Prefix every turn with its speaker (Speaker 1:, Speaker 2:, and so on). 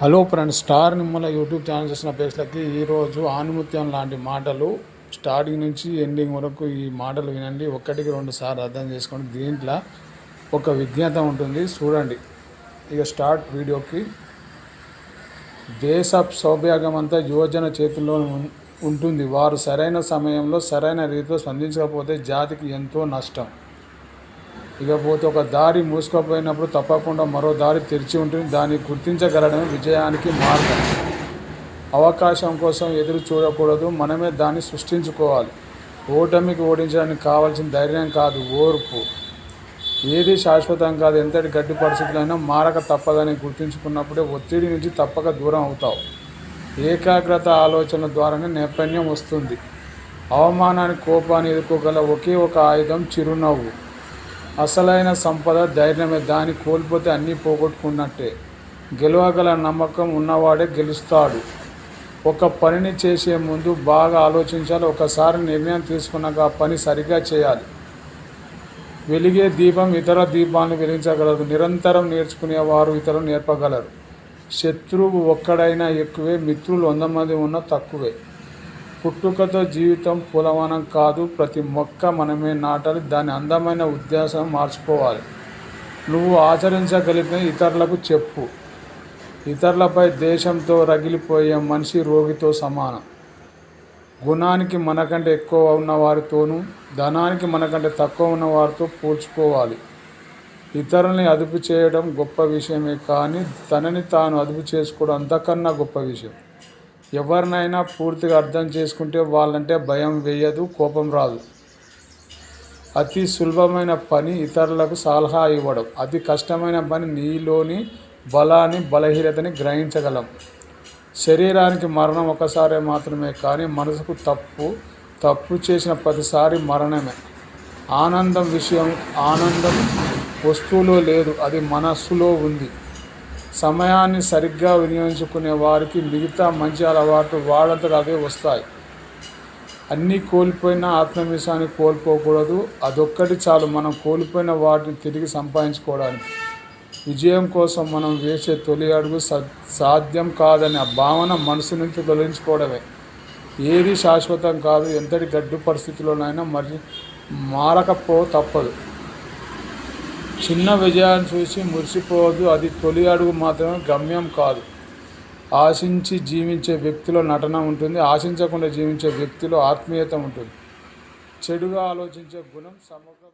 Speaker 1: Hello friends, star Nimmala YouTube channel చేసిన పేజ్లకి ఈరోజు ఆణిముత్యం లాంటి మాటలు స్టార్టింగ్ నుంచి ఎండింగ్ వరకు ఈ మాటలు వినండి. ఒకటికి రెండు సార్లు అర్థం చేసుకోండి. దీంట్లో ఒక విజ్ఞత ఉంటుంది, చూడండి. ఇక స్టార్ట్ వీడియోకి. దేశ సౌభాగ్యం అంతా యువజన చేతుల్లో ఉంటుంది. వారు సరైన సమయంలో సరైన రీతిలో స్పందించకపోతే జాతికి ఎంతో నష్టం. ఇకపోతే ఒక దారి మూసుకుపోయినప్పుడు తప్పకుండా మరో దారి తెరిచి ఉంటుంది. దాన్ని గుర్తించగలడమే విజయానికి మార్గం. అవకాశం కోసం ఎదురు చూడకూడదు, మనమే దాన్ని సృష్టించుకోవాలి. ఓటమికి ఓడించడానికి కావాల్సిన ధైర్యం కాదు, ఓర్పు. ఏది శాశ్వతం కాదు, ఎంతటి గడ్డి పరిస్థితులైనా మారక తప్పదని గుర్తించుకున్నప్పుడే ఒత్తిడి నుంచి తప్పక దూరం అవుతావు. ఏకాగ్రత ఆలోచన ద్వారానే నైపుణ్యం వస్తుంది. అవమానాన్ని, కోపాన్ని ఎదుర్కోగల ఒకే ఒక ఆయుధం చిరునవ్వు. అసలైన సంపద ధైర్యమే. దాన్ని కోల్పోతే అన్నీ పోగొట్టుకున్నట్టే. గెలవగల నమ్మకం ఉన్నవాడే గెలుస్తాడు. ఒక పనిని చేసే ముందు బాగా ఆలోచించాలి. ఒకసారి నిర్ణయం తీసుకున్నాక ఆ పని సరిగ్గా చేయాలి. వెలిగే దీపం ఇతర దీపాలను వెలిగించగలదు. నిరంతరం నేర్చుకునేవారు ఇతరులు నేర్పగలరు. శత్రువు ఒక్కడైనా ఎక్కువే, మిత్రులు 100 మంది ఉన్నా తక్కువే. పుట్టుకతో జీవితం పూలవనం కాదు, ప్రతి మొక్క మనమే నాటాలి. దాని అందమైన ఉద్దేశం మార్చుకోవాలి. నువ్వు ఆచరించగలిగితే ఇతరులకు చెప్పు. ఇతరులపై దేశంతో రగిలిపోయే మనిషి రోగితో సమానం. గుణానికి మనకంటే ఎక్కువ ఉన్నవారితోనూ, ధనానికి మనకంటే తక్కువ ఉన్నవారితో పోల్చుకోవాలి. ఇతరుల్ని అదుపు చేయడం గొప్ప విషయమే, కానీ తనని తాను అదుపు చేసుకోవడం అంతకన్నా గొప్ప విషయం. ఎవరినైనా పూర్తిగా అర్థం చేసుకుంటే వాళ్ళంటే భయం వేయదు, కోపం రాదు. అతి సులభమైన పని ఇతరులకు సలహా ఇవ్వడం. అతి కష్టమైన పని నీలోని బలాన్ని, బలహీనతని గ్రహించగలం. శరీరానికి మరణం ఒకసారి మాత్రమే, కానీ మనసుకు తప్పు చేసిన ప్రతిసారి మరణమే. ఆనందం వస్తువులో లేదు, అది మనస్సులో ఉంది. సమయాన్ని సరిగ్గా వినియోగించుకునే వారికి మిగతా మంచి అలవాట్లు వాళ్ళంతట అవే వస్తాయి. అన్నీ కోల్పోయినా ఆత్మవిశ్వాసాన్ని కోల్పోకూడదు. అదొక్కటి చాలు మనం కోల్పోయిన వాటిని తిరిగి సంపాదించుకోవడానికి. విజయం కోసం మనం వేసే తొలి అడుగు సాధ్యం కాదనే భావన మనసు నుంచి తొలగించుకోవడమే. ఏది శాశ్వతం కాదు, ఎంతటి గడ్డు పరిస్థితుల్లోనైనా మారకపో తప్పదు. చిన్న విజయాన్ని చూసి మురిసిపోవద్దు, అది తొలి అడుగు మాత్రమే, గమ్యం కాదు. ఆశించి జీవించే వ్యక్తిలో నటన ఉంటుంది, ఆశించకుండా జీవించే వ్యక్తిలో ఆత్మీయత ఉంటుంది. చెడుగా ఆలోచించే గుణం సమగ్ర